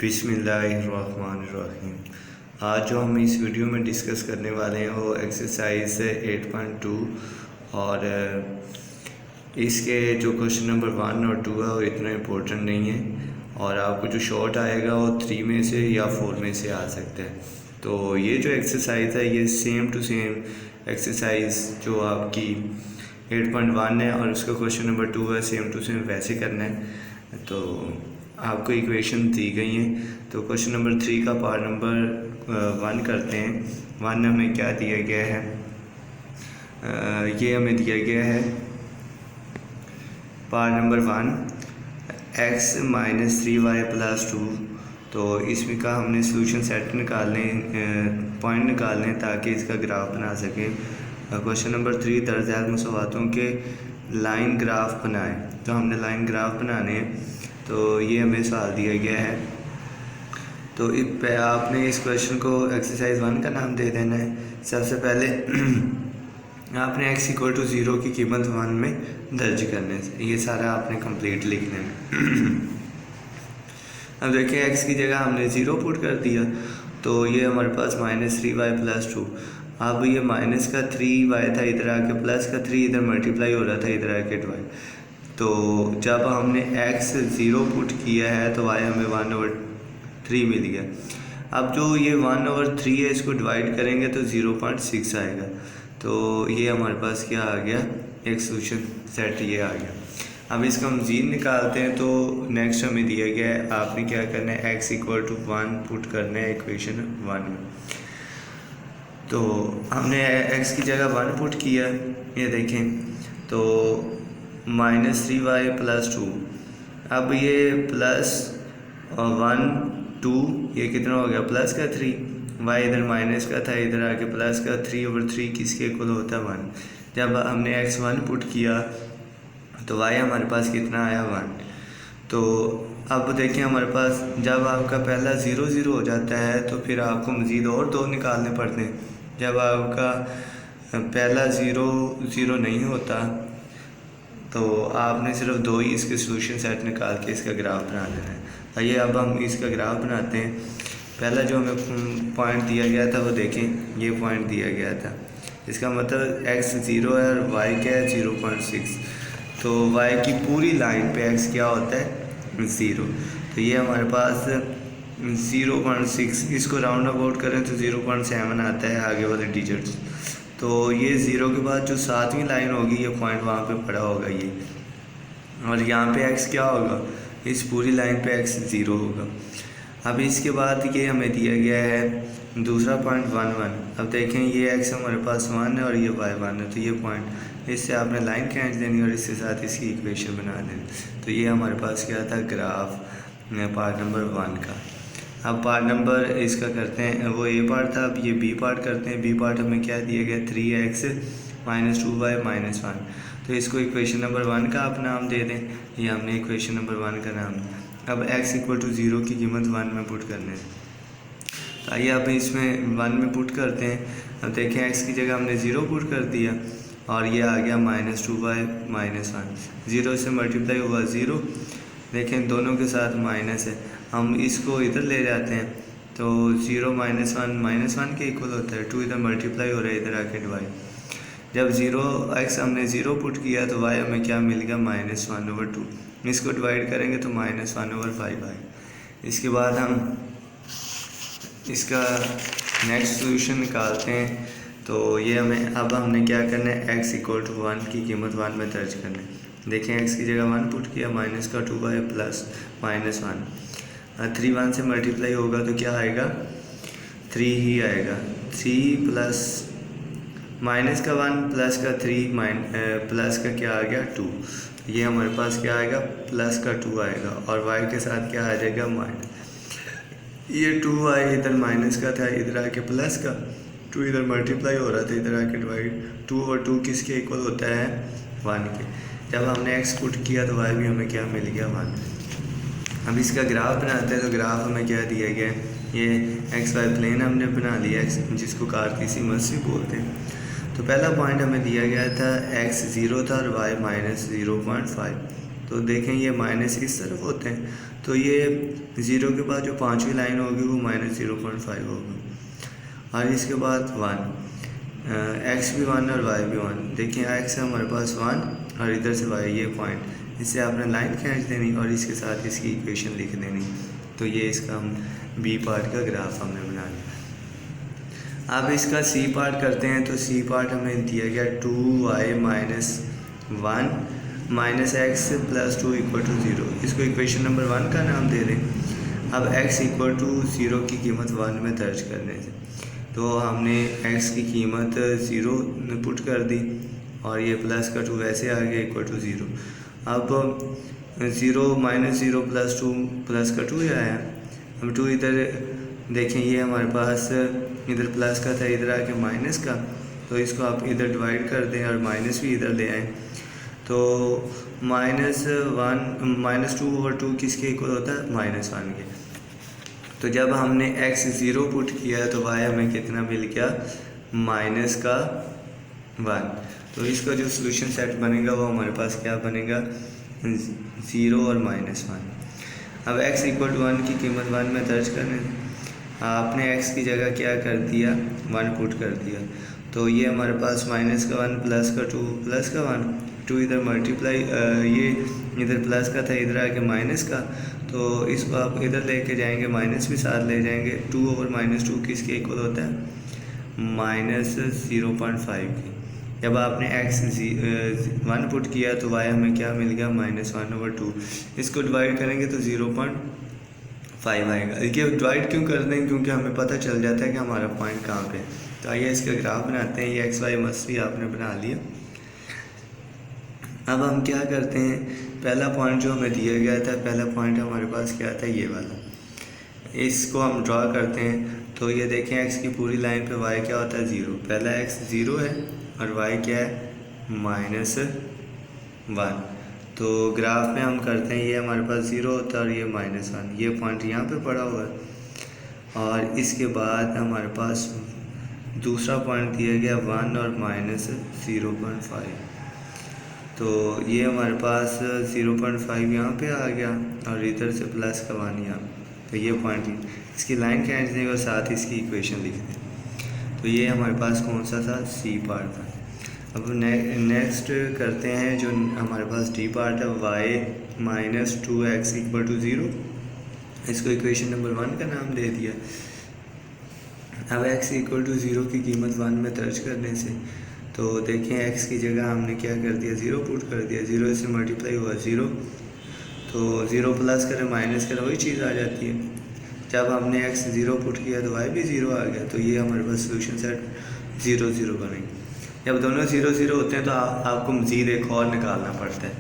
बिस्मिल्लाहिर्रहमानिर्रहीम। आज जो हम इस वीडियो में डिस्कस करने वाले हैं वो एक्सरसाइज 8.2 और इसके जो क्वेश्चन नंबर 1 और 2 है वो इतना इम्पोर्टेंट नहीं है और आपको जो शॉर्ट आएगा वो 3 में से या 4 में से आ सकता है। तो ये जो एक्सरसाइज है ये सेम टू सेम एक्सरसाइज जो आपकी 8.1 है और उसका क्वेश्चन नंबर 2 है, सेम टू सेम वैसे करना है। तो आपको इक्वेशन दी गई हैं। तो क्वेश्चन नंबर 3 का पार्ट नंबर 1 करते हैं। 1 हमें क्या दिया गया है, ये हमें दिया गया है पार्ट नंबर 1 x - 3y + 2। तो इसमें का हमने सोल्यूशन सेट निकालने, पॉइंट निकालने ताकि इसका ग्राफ बना सकें। क्वेश्चन नंबर 3 दर्ज झैल मसवातों के लाइन ग्राफ बनाएं। तो हमने लाइन ग्राफ बनाने हैं, तो ये हमें सवाल दिया गया है। तो आपने इस क्वेश्चन को एक्सरसाइज 1 का नाम दे देना है। सबसे पहले आपने x = 0 की कीमत 1 में दर्ज करने से ये सारा आपने कंप्लीट लिखना है। अब देखिए x की जगह हमने 0 पुट कर दिया, तो ये हमारे पास -3y + 2। अब ये माइनस का 3y था, इधर आके प्लस का 3 इधर मल्टीप्लाई हो रहा था, इधर आके डिवाइड। तो जब हमने x 0 पुट किया है तो y हमें 1/3 मिल गया। अब जो ये 1/3 है इसको डिवाइड करेंगे तो 0.6 आएगा। तो ये हमारे पास क्या आ गया, एक सोल्यूशन सेट ये आ गया। अब इसका मज़ीद निकालते हैं। तो नेक्स्ट हमें दिया गया है, आपने क्या करना है, x = 1 पुट करना है इक्वेशन 1 में। तो हमने x की जगह 1 पुट किया, ये देखें, तो -3y + 2। अब ये +1 2 ये कितना हो गया, प्लस का 3। y इधर माइनस का था, इधर आके प्लस का 3/3 किसके इक्वल होता है 1। जब हमने x 1 पुट किया तो y हमारे पास कितना आया 1। तो अब देखिए हमारे पास जब आपका पहला 0 0 हो जाता है तो फिर आपको मज़ीद और 2 निकालने पड़ते हैं। जब आपका पहला 0 0 नहीं होता तो आपने सिर्फ 2 ही इसके सोल्यूशन सेट निकाल के इसका ग्राफ बना देना है। आइए अब हम इसका ग्राफ बनाते हैं। पहला जो हमें पॉइंट दिया गया था वो देखें, ये पॉइंट दिया गया था। इसका मतलब x 0 है और y क्या है 0.6। तो y की पूरी लाइन पे x क्या होता है 0। तो ये हमारे पास 0.6, इसको राउंड अबाउट करें तो 0.7 आता है आगे वाले डिजिट्स। तो ये 0 के बाद जो 7वीं लाइन होगी ये पॉइंट वहाँ पे पड़ा होगा ये, और यहाँ पे x क्या होगा, इस पूरी लाइन पे x 0 होगा। अब इसके बाद ये हमें दिया गया है दूसरा पॉइंट 1 1। अब देखें ये x हमारे पास 1 है और ये y 1 है, तो ये पॉइंट, इससे आपने लाइन खींच देनी और इसके साथ इसकी इक्वेशन बना देनी। तो ये हमारे पास क्या था, ग्राफ पार्ट नंबर 1 का। अब पार्ट नंबर इसका करते हैं, वो ए पार्ट था, अब ये बी पार्ट करते हैं। बी पार्ट हमें क्या दिया गया, 3x - 2y - 1। तो इसको इक्वेशन नंबर 1 का आप नाम दे दें, ये हमने इक्वेशन नंबर 1 का नाम दिया। अब x = 0 की कीमत 1 में पुट करने है। तो आइए अब इसमें 1 में पुट करते हैं। अब देखें x की जगह हमने 0 पुट कर दिया और ये आ गया -2y - 1। 0 से मल्टीप्लाई हुआ 0, देखें दोनों के साथ माइनस है, हम इसको इधर ले जाते हैं तो 0 - 1 -1 के इक्वल होता है। 2 इधर मल्टीप्लाई हो रहा है, इधर आके डिवाइड। जब 0x हमने 0 पुट किया तो y हमें क्या मिल गया, -1/2। इसको डिवाइड करेंगे तो -1/5 आए। इसके बाद हम इसका नेक्स्ट सोल्यूशन निकालते हैं। तो ये हमें, अब हमने क्या करना है, x = 1 की कीमत 1 में दर्ज करना है। देखें x की जगह 1 पुट किया, माइनस का 2y प्लस -1। 3 1 से मल्टीप्लाई होगा तो क्या आएगा, 3 ही आएगा। 3 प्लस माइनस का 1 प्लस का 3 प्लस का क्या आ गया 2। ये हमारे पास क्या आएगा, प्लस का 2 आएगा और y के साथ क्या आ जाएगा माइनस। ये 2y इधर माइनस का था, इधर आके प्लस का 2 इधर मल्टीप्लाई हो रहा था, इधर आके डिवाइड। 2 और 2 किसके इक्वल होता है 1 के। जब हमने x पुट किया तो y भी हमें क्या मिल गया 1। अब इसका ग्राफ बनाते हैं। तो ग्राफ हमें क्या दिया गया है, ये XY प्लेन हमने बना लिया, जिसको कार्टेशियन बोलते हैं। तो पहला पॉइंट हमें दिया गया था x 0 था और y -0.5। तो देखें ये माइनस इस तरफ होते हैं, तो ये 0 के बाद जो पांचवी लाइन होगी वो -0.5 होगी। और इसके बाद 1, x भी 1 और y भी 1। देखिए x है हमारे पास 1 और इधर से y, ये पॉइंट, इससे आपने लाइन खींच देनी और इसके साथ इसकी इक्वेशन लिख देनी। तो ये इसका हम b पार्ट का ग्राफ हमने बना लिया। अब इसका c पार्ट करते हैं। तो c पार्ट हमें दिया गया 2y - 1 - x + 2 = 0। इसको इक्वेशन नंबर 1 का नाम दे दें। अब x = 0 की कीमत 1 में दर्ज करने से, तो हमने x की कीमत 0 पुट कर दी और ये प्लस का 2 वैसे आ गया = 0। अब 0 - 0 + 2 प्लस का 2 आया। अब 2 इधर देखें, ये हमारे पास इधर प्लस का था, इधर आके माइनस का, तो इसको आप इधर डिवाइड कर दें और माइनस भी इधर ले आएँ। तो -2/2 किसके इक्वल होता है? -1 के। तो जब हमने x 0 पुट किया तो y हमें कितना मिल गया? -1। तो इसका जो सोल्यूशन सेट बनेगा वो हमारे पास क्या बनेगा? 0 और -1। अब x = 1 की कीमत 1 में दर्ज करने, आपने x की जगह क्या कर दिया? 1 पुट कर दिया। तो ये हमारे पास -1 प्लस का 2 प्लस का 1, 2 इधर मल्टीप्लाई, ये इधर प्लस का था, इधर आके माइनस का, तो इसको आप इधर लेके जाएंगे, माइनस भी साथ ले जाएंगे। 2 ओवर -2 किसके इक्वल होता है? -0.5 के। जब आपने x 1 पुट किया तो y हमें क्या मिल गया? -1/2। इसको डिवाइड करेंगे तो 0.5 आएगा। ये डिवाइड क्यों कर दें? क्योंकि हमें पता चल जाता है कि हमारा पॉइंट कहाँ पे। तो आइए इसका ग्राफ बनाते हैं। ये XY मस्त भी आपने बना लिया। अब हम क्या करते हैं, पहला पॉइंट जो हमें दिया गया था, पहला पॉइंट हमारे पास क्या था? ये वाला। इसको हम ड्रा करते हैं। तो ये देखें x की पूरी लाइन पे y क्या होता है? 0। पहला x 0 है और y क्या है? -1। तो ग्राफ में हम करते हैं, ये हमारे पास 0 होता है और ये -1, ये पॉइंट यहाँ पे पड़ा हुआ है। और इसके बाद हमारे पास दूसरा पॉइंट दिया गया 1 और -0.5। तो ये हमारे पास 0.5 यहाँ पे आ गया और इधर से प्लस का 1 यहाँ। तो ये पॉइंट, इसकी लाइन खींच देंगे और साथ इसकी इक्वेशन लिख दें। तो ये हमारे पास कौन सा था? C पार्ट था। अब नेक्स्ट करते हैं जो हमारे पास D पार्ट है, y - 2x = 0। इसको इक्वेशन नंबर 1 का नाम दे दिया। अब x = 0 की कीमत 1 में दर्ज करने से, तो देखें x की जगह हमने क्या कर दिया? 0 पुट कर दिया। 0 से मल्टीप्लाई हुआ 0, तो 0 प्लस करें माइनस करें वही चीज़ आ जाती है। जब हमने x 0 पुट किया तो y भी 0 आ गया। तो ये हमारे पास सोल्यूशन सेट 0 0 बनेंगे। जब दोनों 0 0 होते हैं तो आपको मज़ीद एक और निकालना पड़ता है।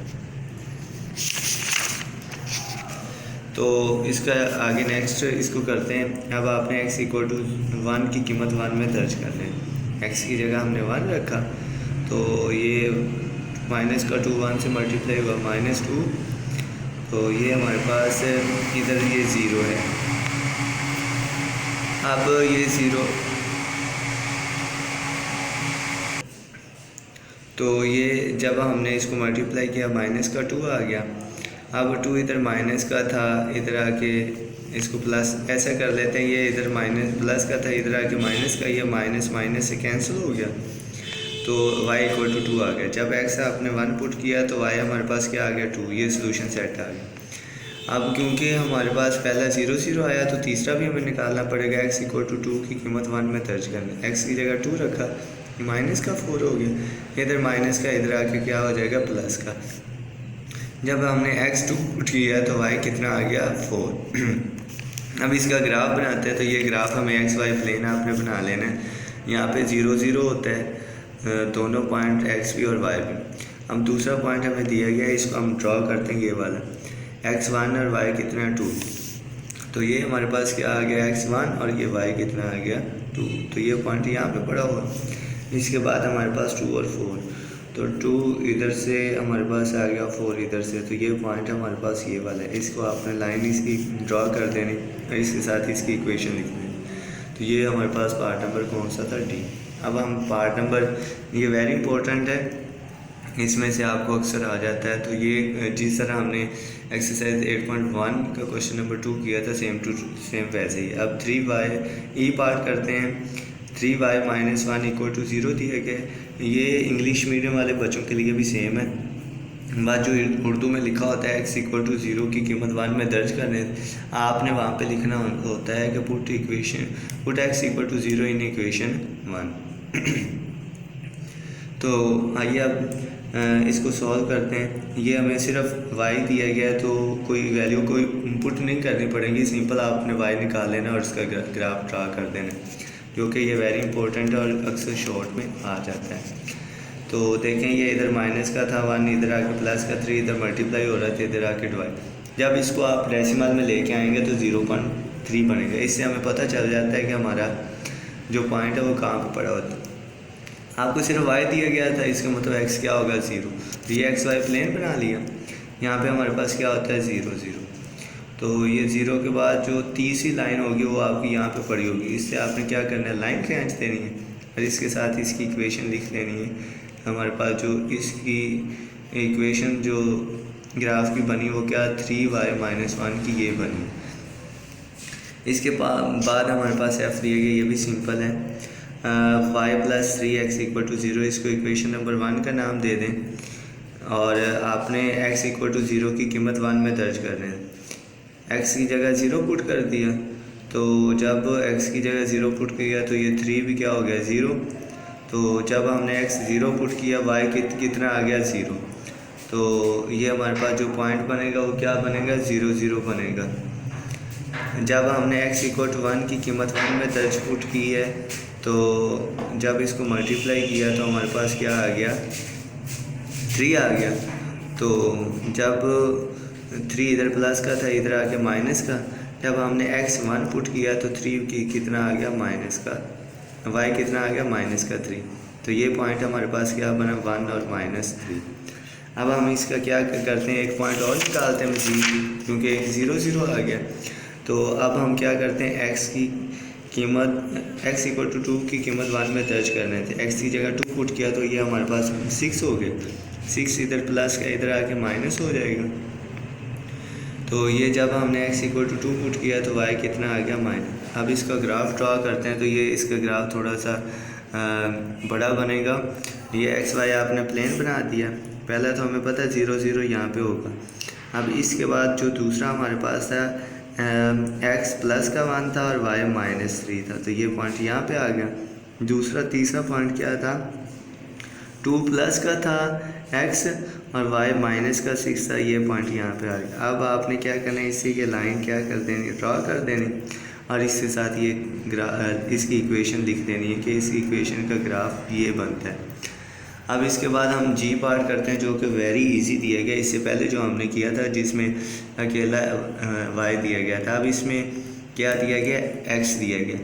तो इसका आगे नेक्स्ट इसको करते हैं। अब आपने x = 1 की कीमत 1 में दर्ज कर लें। x की जगह हमने 1 रखा, तो ये माइनस का 2 1 से मल्टीप्लाई हुआ -2, तो ये हमारे पास इधर ये 0 है। अब ये 0, तो ये जब हमने इसको मल्टीप्लाई किया माइनस का 2 आ गया। अब 2 इधर माइनस का था, इधर आके इसको प्लस ऐसा कर लेते हैं। ये इधर माइनस प्लस का था, इधर आके माइनस का, ये माइनस माइनस से कैंसिल हो गया, तो y = 2 आ गया। जब x आपने 1 पुट किया तो y हमारे पास क्या आ गया? 2। ये सोल्यूशन सेट आ गया। अब क्योंकि हमारे पास पहला 0 0 आया तो तीसरा भी हमें निकालना पड़ेगा। x = 2 की कीमत 1 में दर्ज करनी। x की जगह 2 रखा, माइनस का 4 हो गया। इधर माइनस का, इधर आके क्या हो जाएगा? प्लस का। जब हमने x 2 पुट किया तो y कितना आ गया? 4। अब इसका ग्राफ बनाते हैं। तो ये ग्राफ हमें XY प्लेन आपने बना लेना है। यहाँ पे 0 0 होता है, दोनों पॉइंट x भी और y भी। अब दूसरा पॉइंट हमें दिया गया है, इसको हम ड्रॉ करते हैं। ये वाला x1 और y कितना है? 2। तो ये हमारे पास क्या आ गया? x1 और ये y कितना आ गया? 2। तो ये पॉइंट यहाँ पे पड़ा हुआ। इसके बाद हमारे पास 2 और 4, तो 2 इधर से हमारे पास आ गया, 4 इधर से। तो ये पॉइंट हमारे पास ये वाला है। इसको आपने लाइन इसकी ड्रॉ कर देनी और इसके साथ इसकी इक्वेशन लिख देनी। तो ये हमारे पास पार्ट नंबर कौन सा था? D। अब हम पार्ट नंबर, ये वेरी इंपॉर्टेंट है, इसमें से आपको अक्सर आ जाता है। तो ये जिस तरह हमने एक्सरसाइज 8.1 का क्वेश्चन नंबर 2 किया था सेम टू सेम वैसे ही। अब 3y ई पार्ट करते हैं। 3y माइनस 1 इक्वल टू 0 दिया गया। ये इंग्लिश मीडियम वाले बच्चों के लिए भी सेम है। बात जो उर्दू में लिखा होता है x इक्वल टू 0 की कीमत 1 में दर्ज करने, आपने वहाँ पे लिखना होता है कि put x equal to 0 in equation 1। तो आइए अब इसको सॉल्व करते हैं। ये हमें सिर्फ y दिया गया है तो कोई वैल्यू कोई पुट नहीं करनी पड़ेगी, सिंपल आपने y निकाल लेना और उसका ग्राफ ड्रा कर देना, जो कि ये वेरी इंपॉर्टेंट है और अक्सर शॉर्ट में आ जाता है। तो देखें ये इधर माइनस का था 1, इधर आके प्लस का 3, इधर मल्टीप्लाई हो रहा था, इधर आके डिवाइड। जब इसको आप डेसिमल में लेके आएंगे तो 0.3 बनेगा। इससे हमें पता चल जाता है कि हमारा जो पॉइंट है वो कहाँ पे पड़ा होता है। आपको सिर्फ y दिया गया था, इसका मतलब x क्या होगा 0। तो ये एक्स वाई प्लेन बना लिया। यहाँ पे हमारे पास क्या होता है 0 0। तो ये 0 के बाद जो तीसरी लाइन होगी वो आपकी यहाँ पे पड़ी होगी। इससे आपने क्या करना है, लाइन खींच देनी है और इसके साथ इसकी इक्वेशन लिख लेनी है। हमारे पास जो इसकी इक्वेशन जो ग्राफ की बनी वो क्या 3y माइनस 1 की ये बनी। इसके बाद हमारे पास f दिया गया, ये भी सिंपल है। y plus 3x equal to 0, इसको इक्वेशन नंबर 1 का नाम दे दें और आपने x इक्वल टू 0 की कीमत 1 में दर्ज कर दें। x की जगह 0 पुट कर दिया, तो जब x की जगह 0 पुट किया तो ये 3 भी क्या हो गया 0। तो जब हमने x 0 पुट किया y कितना आ गया 0। तो ये हमारे पास जो पॉइंट बनेगा वो क्या बनेगा 0 0 बनेगा। जब हमने x इक्वल टू 1 की कीमत 1 में दर्ज पुट की है तो जब इसको मल्टीप्लाई किया तो हमारे पास क्या आ गया 3 आ गया। तो जब 3 इधर प्लस का था, इधर आ गया माइनस का। जब हमने x 1 पुट किया तो 3 की कितना आ गया माइनस का, y कितना आ गया माइनस का 3। तो ये पॉइंट हमारे पास क्या बना 1 और -3। अब हम इसका क्या करते हैं, एक पॉइंट और निकालते हैं जी, क्योंकि 0 0 आ गया। तो अब हम क्या करते हैं, x की कीमत x इक्वल टू 2 की कीमत 1 में दर्ज करने थे। x की जगह 2 पुट किया तो ये हमारे पास 6 हो गए। 6 इधर प्लस का, इधर आके माइनस हो जाएगा। तो ये जब हमने x इक्वल टू 2 पुट किया तो y कितना आ गया माइनस। अब इसका ग्राफ ड्रा करते हैं तो ये इसका ग्राफ थोड़ा सा बड़ा बनेगा। ये एक्स वाई आपने प्लेन बना दिया। पहला तो हमें पता है 0 0 यहाँ पे होगा। अब इसके बाद जो दूसरा हमारे पास था x प्लस का 1 था और y -3 था, तो ये पॉइंट यहाँ पे आ गया। तीसरा पॉइंट क्या था, 2 प्लस का था x और y माइनस का 6 था, ये पॉइंट यहाँ पे आ गया। अब आपने क्या करना है, इसी के लाइन क्या कर देनी, ड्रा कर देनी और इसके साथ ये इसकी इक्वेशन लिख देनी है कि इस इक्वेशन का ग्राफ ये बनता है। अब इसके बाद हम जी पार्ट करते हैं, जो कि वेरी इजी दिया गया। इससे पहले जो हमने किया था जिसमें अकेला y दिया गया था, अब इसमें क्या दिया गया, x दिया गया।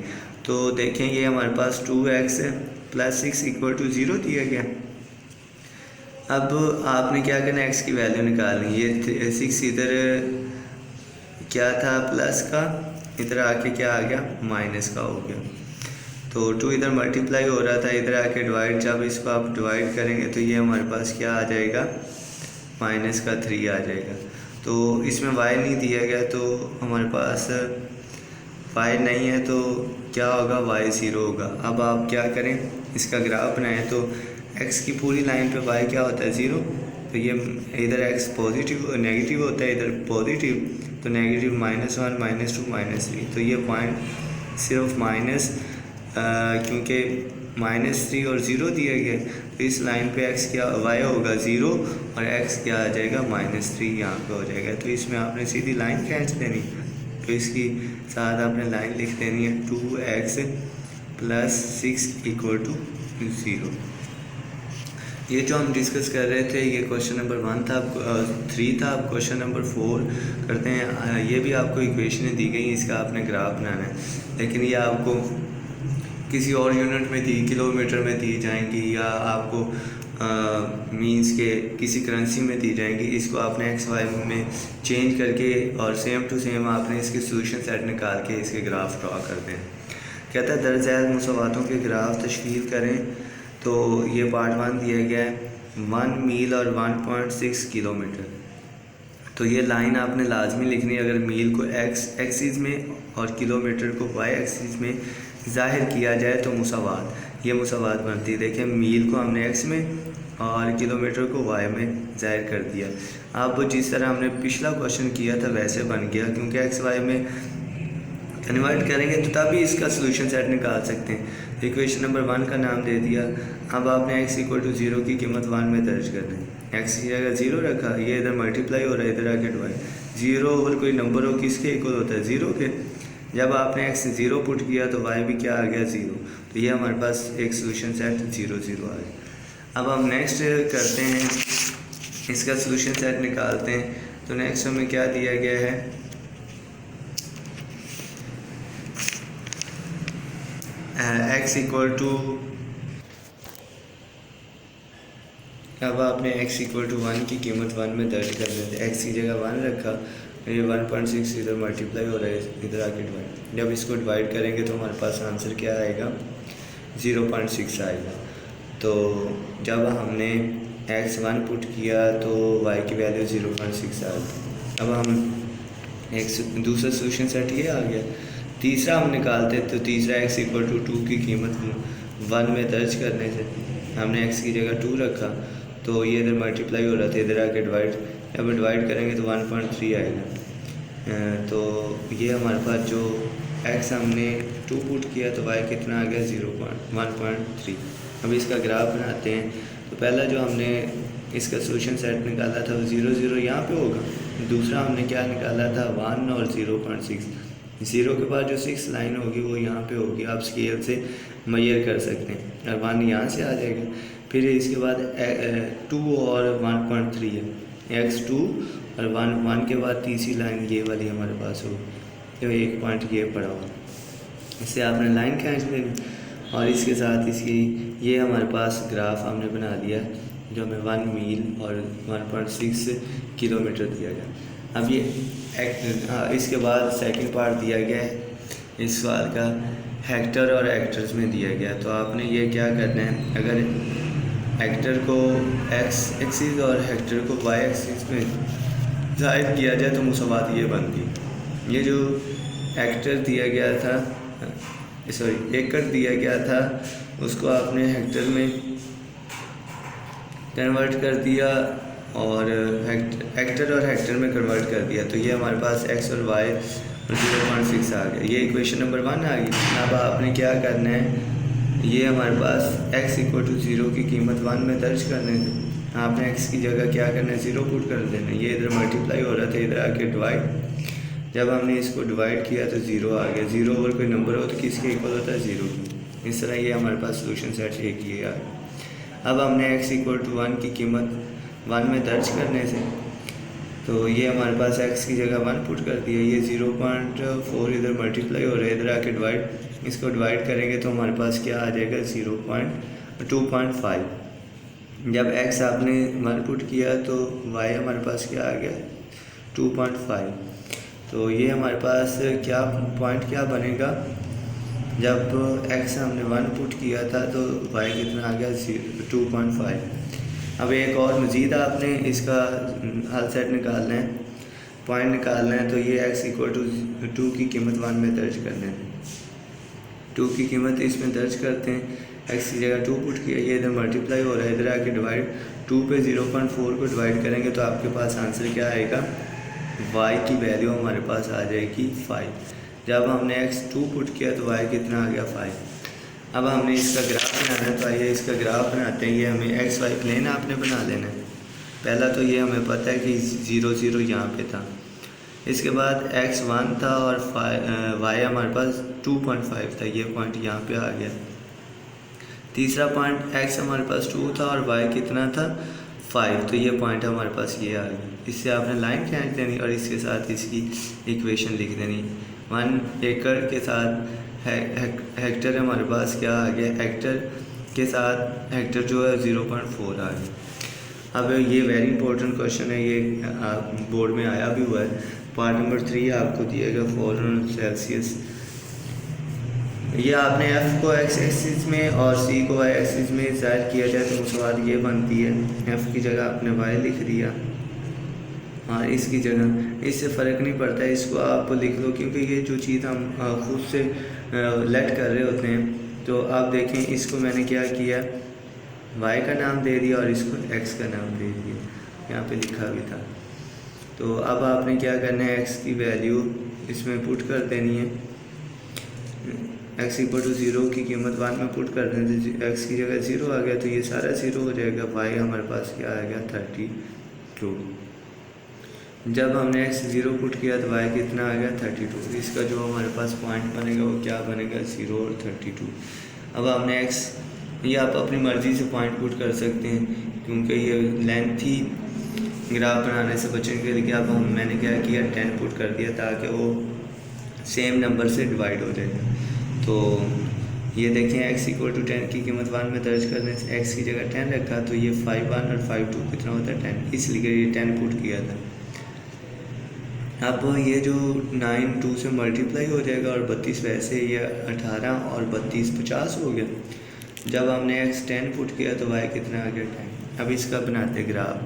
तो देखें ये हमारे पास 2x प्लस 6 इक्वल टू 0 दिया गया। अब आपने क्या करना, x की वैल्यू निकालनी। ये 6 इधर क्या था प्लस का, इधर आके क्या आ गया माइनस का हो गया। तो 2 इधर मल्टीप्लाई हो रहा था, इधर आके डिवाइड। जब इसको आप डिवाइड करेंगे तो ये हमारे पास क्या आ जाएगा, माइनस का 3 आ जाएगा। तो इसमें y नहीं दिया गया तो हमारे पास y नहीं है, तो क्या होगा, y 0 होगा। अब आप क्या करें, इसका ग्राफ बनाएं तो x की पूरी लाइन पे y क्या होता है 0। तो ये इधर x पॉजिटिव नेगेटिव होता है, इधर पॉजिटिव, तो नेगेटिव -1 -2 -3। तो ये पॉइंट सिर्फ माइनस क्योंकि -3 और 0 दिया गया, तो इस लाइन पे x क्या y होगा 0 और x क्या आ जाएगा -3 यहाँ पे हो जाएगा। तो इसमें आपने सीधी लाइन खींच देनी, तो इसकी साथ आपने लाइन लिख देनी है 2x प्लस 6 इक्वल टू 0। ये जो हम डिस्कस कर रहे थे ये क्वेश्चन नंबर 1 था, 3 था। अब क्वेश्चन नंबर 4 करते हैं। ये भी आपको इक्वेशनें दी गई, इसका आपने ग्राफ बनाना है, लेकिन ये आपको किसी और यूनिट में किलोमीटर में दी जाएंगी या आपको मींस के किसी करेंसी में दी जाएंगी। इसको आपने एक्स वाई में चेंज करके और सेम टू सेम आपने इसके सोल्यूशन सेट निकाल के इसके ग्राफ ड्रा कर दें। कहता है दरअसल मुसवातों के ग्राफ तश्कील करें। तो ये पार्ट 1 दिया गया है। 1 मील और 1.6 किलोमीटर। तो ये लाइन आपने लाजमी लिखनी है। अगर मील को एक्स एक्सिस में और किलोमीटर को वाई एक्सिस में ज़ाहिर किया जाए तो मुसावात, ये मुसावात बनती है। देखिए मील को हमने एक्स में और किलोमीटर को वाई में ज़ाहिर कर दिया। अब जिस तरह हमने पिछला क्वेश्चन किया था वैसे बन गया, क्योंकि एक्स वाई में कन्वर्ट करेंगे तो तभी इसका सोल्यूशन सेट निकाल सकते हैं। इक्वेशन नंबर 1 का नाम दे दिया। अब आपने x इक्वल टू 0 की कीमत 1 में दर्ज करना है। x की जगह 0 रखा, ये इधर मल्टीप्लाई हो रहा है, इधर आके डिवाइड। 0 ओवर कोई नंबर हो किसके इक्वल होता है, 0 के। जब आपने x 0 पुट किया तो y भी क्या आ गया, 0। तो ये हमारे पास एक सोल्यूशन सेट 0 0 आ गया। अब हम नेक्स्ट करते हैं, इसका सोल्यूशन सेट निकालते हैं। तो नेक्स्ट हमें क्या दिया गया है, x इक्वल टू, अब आपने x इक्वल टू 1 की कीमत 1 में दर्ज कर देते। x की जगह 1 रखा, ये 1.6 इधर मल्टीप्लाई हो रहा है, इधर आके डिवाइड। जब इसको डिवाइड करेंगे तो हमारे पास आंसर क्या आएगा, 0.6 आएगा। तो जब हमने x 1 पुट किया तो y की वैल्यू 0.6 आ गई। अब हम एक दूसरा सोल्यूशन सेट ये आ गया। तीसरा हम निकालते तो तीसरा x इक्वल टू 2 की कीमत 1 में दर्ज करने से हमने x की जगह 2 रखा, तो ये इधर मल्टीप्लाई हो रहा था, इधर आके डिवाइड। जब डिवाइड करेंगे तो 1.3 आएगा। तो ये हमारे पास जो x हमने 2 पुट किया तो y कितना आ गया, 1.3। अब इसका ग्राफ बनाते हैं। तो पहला जो हमने इसका सोल्यूशन सेट निकाला था वो 0 0 यहाँ पे होगा। दूसरा हमने क्या निकाला था, 1 और 0.6। 0 के बाद जो 6 लाइन होगी वो यहाँ पे होगी, आप स्केल से मेजर कर सकते हैं। और 1 यहाँ से आ जाएगा। फिर इसके बाद 2 और 1.3 है, x2 और 1 के बाद तीसरी लाइन ये वाली हमारे पास होगी, तो एक पॉइंट ये पड़ा हुआ। इससे आपने लाइन खींच लेनी और इसके साथ इसकी ये हमारे पास ग्राफ हमने बना दिया, जो हमें 1 मील और 1.6 किलोमीटर दिया गया। अब ये इसके बाद सेकंड पार्ट दिया गया है इस सवाल का, हेक्टर और एक्टर्स में दिया गया। तो आपने ये क्या करना है, अगर हेक्टर को x एक्सिस और हेक्टर को y एक्सिस में ज़ाहिर किया जाए तो मुसावात ये बनती। ये जो हेक्टर दिया गया था, सॉरी एकड़ दिया गया था, उसको आपने हेक्टर में कन्वर्ट कर दिया और हेक्टर और हेक्टर में कन्वर्ट कर दिया। तो ये हमारे पास x और y और 0.6 आ गया। ये इक्वेशन नंबर 1 आ गई। अब आपने क्या करना है, ये हमारे पास x इक्वल टू 0 की कीमत 1 में दर्ज करने है। आपने x की जगह क्या करना है, 0 पुट कर देना है। ये इधर मल्टीप्लाई हो रहा था, इधर आके डिवाइड। जब हमने इसको डिवाइड किया तो 0 आ गया। 0 ओवर कोई नंबर हो तो किसके इक्वल होता है, 0 की। इस तरह ये हमारे पास सोल्यूशन सेट एक ये आ गया। अब हमने x इक्वल टू 1 की कीमत 1 में दर्ज करने से, तो ये हमारे पास x की जगह 1 पुट कर दिया। ये 0.4 इधर मल्टीप्लाई हो रहा है, इधर आके डिवाइड। इसको डिवाइड करेंगे तो हमारे पास क्या आ जाएगा, 2.5। जब x आपने 1 पुट किया तो y हमारे पास क्या आ गया, 2.5। तो ये हमारे पास क्या पॉइंट क्या बनेगा, जब x हमने 1 पुट किया था तो y कितना आ गया, 2.5। अब एक और मज़ीद आपने इसका हल सेट निकालना है, पॉइंट निकालना है। तो ये x इक्वल टू 2 की कीमत 1 में दर्ज करना है। 2 की कीमत इसमें दर्ज करते हैं। x की जगह 2 पुट किया, ये इधर मल्टीप्लाई हो रहा है, इधर आके डिवाइड। 2 पे 0.4 को डिवाइड करेंगे तो आपके पास आंसर क्या आएगा, y की वैल्यू हमारे पास आ जाएगी 5। जब हमने x 2 पुट किया तो y कितना आ गया, 5। अब हमने इसका ग्राफ बनाना है, तो आइए इसका ग्राफ बनाते हैं। ये हमें एक्स वाई प्लेन आपने बना लेना है। पहला तो ये हमें पता है कि 0 0 यहाँ पे था। इसके बाद x 1 था और y हमारे पास 2.5 था, ये पॉइंट यहाँ पे आ गया। तीसरा पॉइंट x हमारे पास 2 था और y कितना था, 5, तो ये पॉइंट हमारे पास ये आ गया। इससे आपने लाइन खींच देनी और इसके साथ इसकी इक्वेशन लिख देनी। 1 एकड़ के साथ हेक्टर हमारे पास क्या आ गया, हेक्टर के साथ हेक्टर जो है 0.4 आ गया। अब ये वेरी इंपॉर्टेंट क्वेश्चन है, ये बोर्ड में आया भी हुआ है। पार्ट नंबर 3 आपको दिया गया 400 सेल्सियस ये आपने f को x एक्सिस में और c को y एक्सिस में ज़ाहिर किया जाए तो मुसवाद ये बनती है, f की जगह आपने y लिख दिया और इसकी जगह, इससे फ़र्क नहीं पड़ता, इसको आप लिख लो क्योंकि ये जो चीज़ हम खुद से लेट कर रहे होते हैं। तो आप देखें इसको मैंने क्या किया, y का नाम दे दिया और इसको x का नाम दे दिया, यहाँ पे लिखा भी था। तो अब आपने क्या करना है, x की वैल्यू इसमें पुट कर देनी है, x इक्वल टू 0 की कीमत 1 में पुट कर दें तो x की जगह 0 आ गया, तो ये सारा 0 हो जाएगा। y हमारे पास क्या आ गया 32। जब हमने x 0 पुट किया तो y कितना आ गया 32। इसका जो हमारे पास पॉइंट बनेगा वो क्या बनेगा 0 और 32। अब हमने x, ये आप अपनी मर्ज़ी से पॉइंट पुट कर सकते हैं क्योंकि ये लेंथी ग्राफ बनाने से बचने के लिए अब मैंने क्या किया 10 पुट कर दिया ताकि वो सेम नंबर से डिवाइड हो जाए। तो ये देखें x इक्वल टू 10 की कीमत 1 में दर्ज करने से x की जगह 10 रखा तो ये 5 1 और 5 2 कितना होता है 10, इसलिए ये 10 पुट किया था। अब ये जो 9 2 से मल्टीप्लाई हो जाएगा और 32 वैसे ये 18 और 32 50 हो गया। जब हमने x 10 पुट किया तो y कितना आ गया 10। अब इसका बनाते ग्राफ,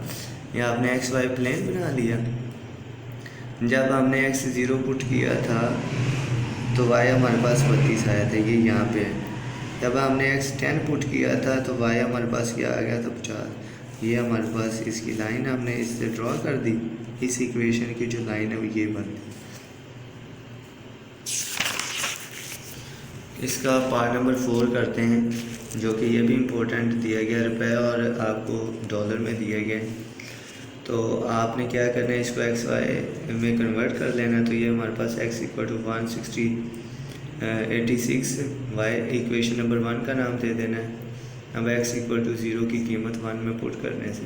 ये आपने x y प्लेन बना लिया। जब हमने x 0 पुट किया था तो y हमारे पास 32 आया था, ये यहाँ पे है। जब हमने x 10 पुट किया था तो y हमारे पास क्या आ गया था 50। ये हमारे पास इसकी लाइन हमने इससे ड्रॉ कर दी, इस इक्वेशन की जो लाइन है वो ये बनती। इसका पार्ट नंबर 4 करते हैं जो कि ये भी इम्पोर्टेंट दिया गया, रुपए और आपको डॉलर में दिया गया। तो आपने क्या करना है, इसको एक्स वाई में कन्वर्ट कर लेना। तो ये हमारे पास x equal to 186 y equation number 1 का नाम दे देना है। अब x इक्वल टू 0 की कीमत 1 में पुट करने से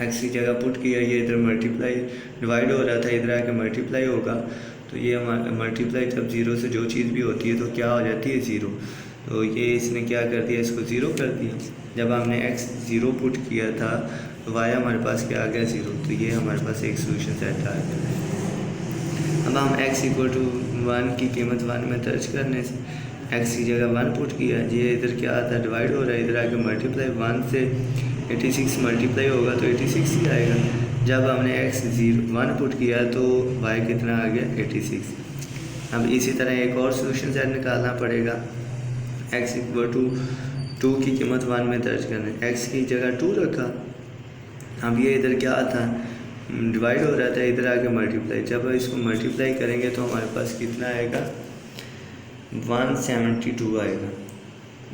x की जगह पुट किया, ये इधर मल्टीप्लाई डिवाइड हो रहा था, इधर आके मल्टीप्लाई होगा। तो ये मल्टीप्लाई जब 0 से जो चीज़ भी होती है तो क्या हो जाती है 0। तो ये इसने क्या कर दिया, इसको 0 कर दिया। जब हमने x 0 पुट किया था तो y हमारे पास क्या आ गया 0। तो ये हमारे पास एक सोल्यूशन सेट आ गया। अब हम x इक्वल टू 1 की कीमत 1 में दर्ज करने से x की जगह 1 पुट किया, ये इधर क्या आता है डिवाइड हो रहा है, इधर आके मल्टीप्लाई 1 से 86 मल्टीप्लाई होगा तो 86 ही आएगा। जब हमने x 1 पुट किया तो y कितना आ गया 86। अब इसी तरह एक और सोल्यूशन सेट निकालना पड़ेगा। x इक्वल टू 2 की कीमत 1 में दर्ज करना, x की जगह 2 रखा। अब ये इधर क्या था डिवाइड हो रहा था, इधर आके मल्टीप्लाई, जब इसको मल्टीप्लाई करेंगे तो हमारे पास कितना आएगा 172 आएगा।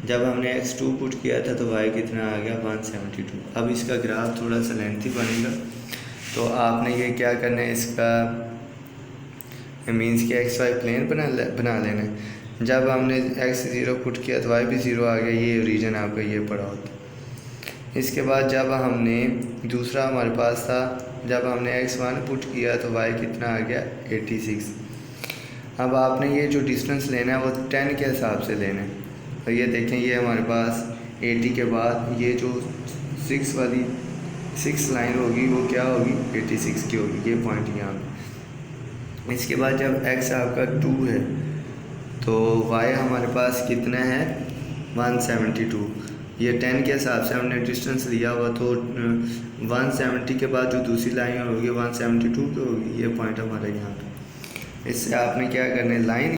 जब हमने x 2 पुट किया था तो y कितना आ गया 172। अब इसका ग्राफ थोड़ा सा लेंथी बनेगा तो आपने ये क्या करना है, इसका मीन्स कि एक्स वाई प्लेन बना लेना है। जब हमने x 0 पुट किया तो y भी 0 आ गया, ये रीजन आपका ये पड़ा होता। इसके बाद जब हमने दूसरा हमारे पास था, जब हमने x 1 पुट किया तो y कितना आ गया 86। अब आपने ये जो डिस्टेंस लेना है वो 10 के हिसाब से लेना है। तो ये देखें, ये हमारे पास 80 के बाद ये जो 6 वाली 6 लाइन होगी वो क्या होगी 86 की होगी, ये पॉइंट यहाँ पे। इसके बाद जब x आपका 2 है तो y हमारे पास कितना है 172। ये 10 के हिसाब से हमने डिस्टेंस लिया हुआ, तो 170 के बाद जो दूसरी लाइन होगी 172 की होगी, ये पॉइंट हमारा यहाँ पे। इससे आपने क्या करना है, लाइन